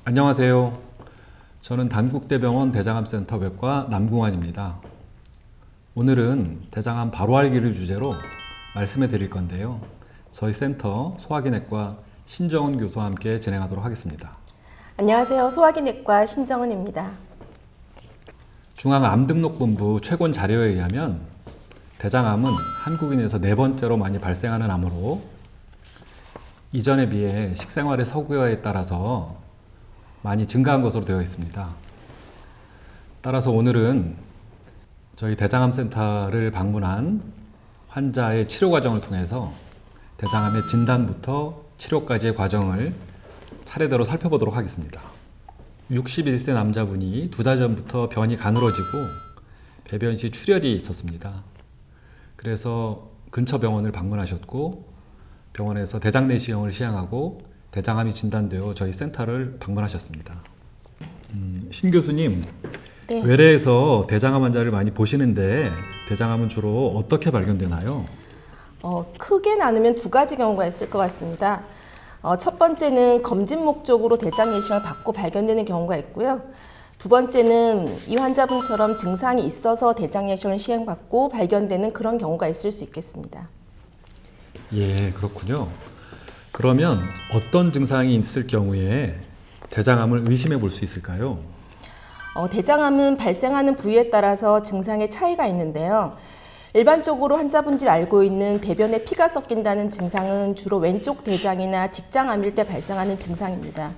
안녕하세요. 저는 단국대병원 대장암센터 외과 남궁환입니다. 오늘은 대장암 바로 알기를 주제로 말씀해 드릴 건데요. 저희 센터 소화기내과 신정은 교수와 함께 진행하도록 하겠습니다. 안녕하세요. 소화기내과 신정은입니다. 중앙암등록본부 최근 자료에 의하면 대장암은 한국인에서 네 번째로 많이 발생하는 암으로 이전에 비해 식생활의 서구화에 따라서 많이 증가한 것으로 되어 있습니다. 따라서 오늘은 저희 대장암센터를 방문한 환자의 치료 과정을 통해서 대장암의 진단부터 치료까지의 과정을 차례대로 살펴보도록 하겠습니다. 61세 남자분이 2달 전부터 변이 가늘어지고 배변 시 출혈이 있었습니다. 그래서 근처 병원을 방문하셨고 병원에서 대장 내시경을 시행하고 대장암이 진단되어 저희 센터를 방문하셨습니다. 신 교수님, 네. 외래에서 대장암 환자를 많이 보시는데 대장암은 주로 어떻게 발견되나요? 크게 나누면 두 가지 경우가 있을 것 같습니다. 첫 번째는 검진 목적으로 대장 내시경을 받고 발견되는 경우가 있고요. 두 번째는 이 환자분처럼 증상이 있어서 대장 내시경을 시행받고 발견되는 그런 경우가 있을 수 있겠습니다. 예, 그렇군요. 그러면 어떤 증상이 있을 경우에 대장암을 의심해 볼 수 있을까요? 대장암은 발생하는 부위에 따라서 증상의 차이가 있는데요. 일반적으로 환자분들이 알고 있는 대변에 피가 섞인다는 증상은 주로 왼쪽 대장이나 직장암일 때 발생하는 증상입니다.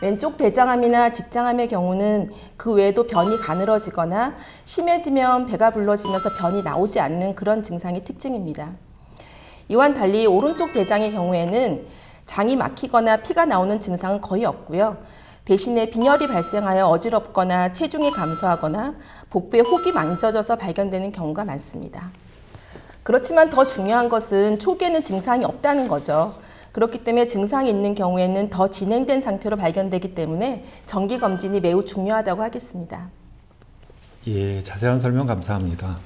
왼쪽 대장암이나 직장암의 경우는 그 외에도 변이 가늘어지거나 심해지면 배가 불러지면서 변이 나오지 않는 그런 증상이 특징입니다. 이와는 달리 오른쪽 대장의 경우에는 장이 막히거나 피가 나오는 증상은 거의 없고요. 대신에 빈혈이 발생하여 어지럽거나 체중이 감소하거나 복부에 혹이 만져져서 발견되는 경우가 많습니다. 그렇지만 더 중요한 것은 초기에는 증상이 없다는 거죠. 그렇기 때문에 증상이 있는 경우에는 더 진행된 상태로 발견되기 때문에 정기검진이 매우 중요하다고 하겠습니다. 예, 자세한 설명 감사합니다.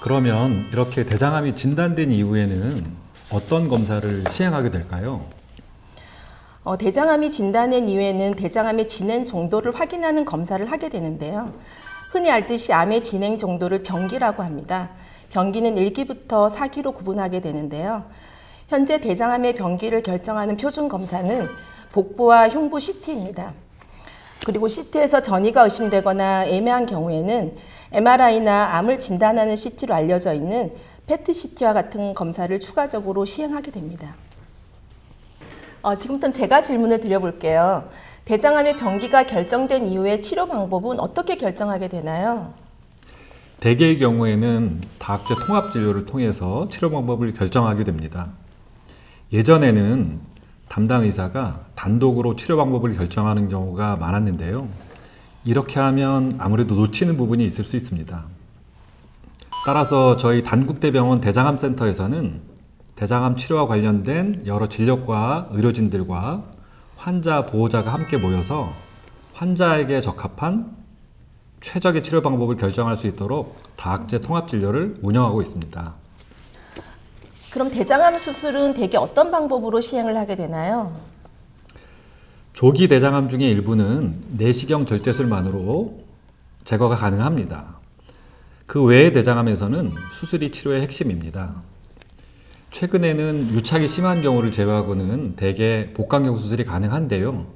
그러면 이렇게 대장암이 진단된 이후에는 어떤 검사를 시행하게 될까요? 대장암이 진단된 이후에는 대장암의 진행 정도를 확인하는 검사를 하게 되는데요. 흔히 알듯이 암의 진행 정도를 병기라고 합니다. 병기는 1기부터 4기로 구분하게 되는데요. 현재 대장암의 병기를 결정하는 표준 검사는 복부와 흉부 CT입니다. 그리고 CT에서 전이가 의심되거나 애매한 경우에는 MRI나 암을 진단하는 CT로 알려져 있는 PET-CT와 같은 검사를 추가적으로 시행하게 됩니다. 지금부터는 제가 질문을 드려볼게요. 대장암의 병기가 결정된 이후에 치료 방법은 어떻게 결정하게 되나요? 대개의 경우에는 다학제 통합 진료를 통해서 치료 방법을 결정하게 됩니다. 예전에는 담당 의사가 단독으로 치료 방법을 결정하는 경우가 많았는데요. 이렇게 하면 아무래도 놓치는 부분이 있을 수 있습니다. 따라서 저희 단국대병원 대장암센터에서는 대장암 치료와 관련된 여러 진료과 의료진들과 환자 보호자가 함께 모여서 환자에게 적합한 최적의 치료 방법을 결정할 수 있도록 다학제 통합 진료를 운영하고 있습니다. 그럼 대장암 수술은 대개 어떤 방법으로 시행을 하게 되나요? 조기 대장암 중에 일부는 내시경 절제술만으로 제거가 가능합니다. 그 외의 대장암에서는 수술이 치료의 핵심입니다. 최근에는 유착이 심한 경우를 제외하고는 대개 복강경 수술이 가능한데요.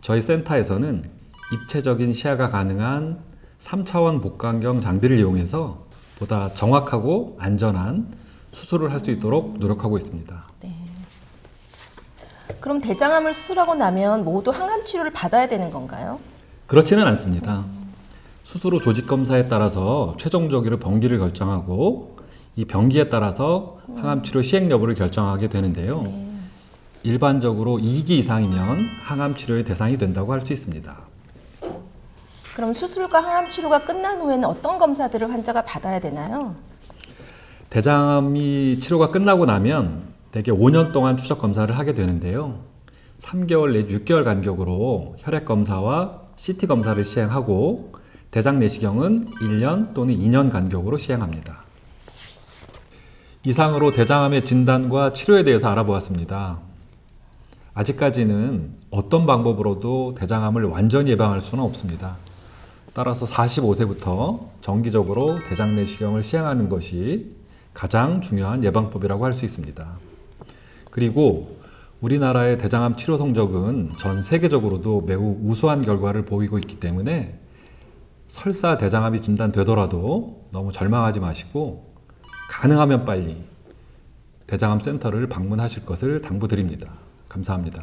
저희 센터에서는 입체적인 시야가 가능한 3차원 복강경 장비를 이용해서 보다 정확하고 안전한 수술을 할 수 있도록 노력하고 있습니다. 네. 그럼 대장암을 수술하고 나면 모두 항암 치료를 받아야 되는 건가요? 그렇지는 않습니다. 수술 후 조직 검사에 따라서 최종적으로 병기를 결정하고 이 병기에 따라서 항암 치료 시행 여부를 결정하게 되는데요. 일반적으로 2기 이상이면 항암 치료의 대상이 된다고 할 수 있습니다. 그럼 수술과 항암 치료가 끝난 후에는 어떤 검사들을 환자가 받아야 되나요? 대장암이 치료가 끝나고 나면 대개 5년 동안 추적 검사를 하게 되는데요. 3개월 내 6개월 간격으로 혈액 검사와 CT 검사를 시행하고 대장 내시경은 1년 또는 2년 간격으로 시행합니다. 이상으로 대장암의 진단과 치료에 대해서 알아보았습니다. 아직까지는 어떤 방법으로도 대장암을 완전히 예방할 수는 없습니다. 따라서 45세부터 정기적으로 대장 내시경을 시행하는 것이 가장 중요한 예방법이라고 할 수 있습니다. 그리고 우리나라의 대장암 치료 성적은 전 세계적으로도 매우 우수한 결과를 보이고 있기 때문에 설사 대장암이 진단되더라도 너무 절망하지 마시고 가능하면 빨리 대장암 센터를 방문하실 것을 당부드립니다. 감사합니다.